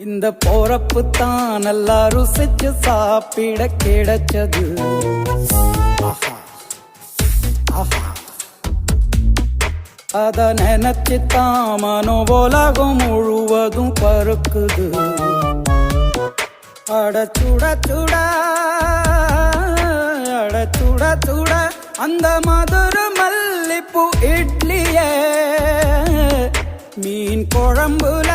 இந்த போறப்பு தான் நல்லா ருசிச்சு சாப்பிட கிடைச்சது. ஆஹா ஆஹா, அத நினைச்சு தான் மனோ உலகம் முழுவதும் பருக்குது. அட சுட சுட அட சுட சுட அந்த மதுர மல்லிப்பூ இட்லியே மீன் குழம்புல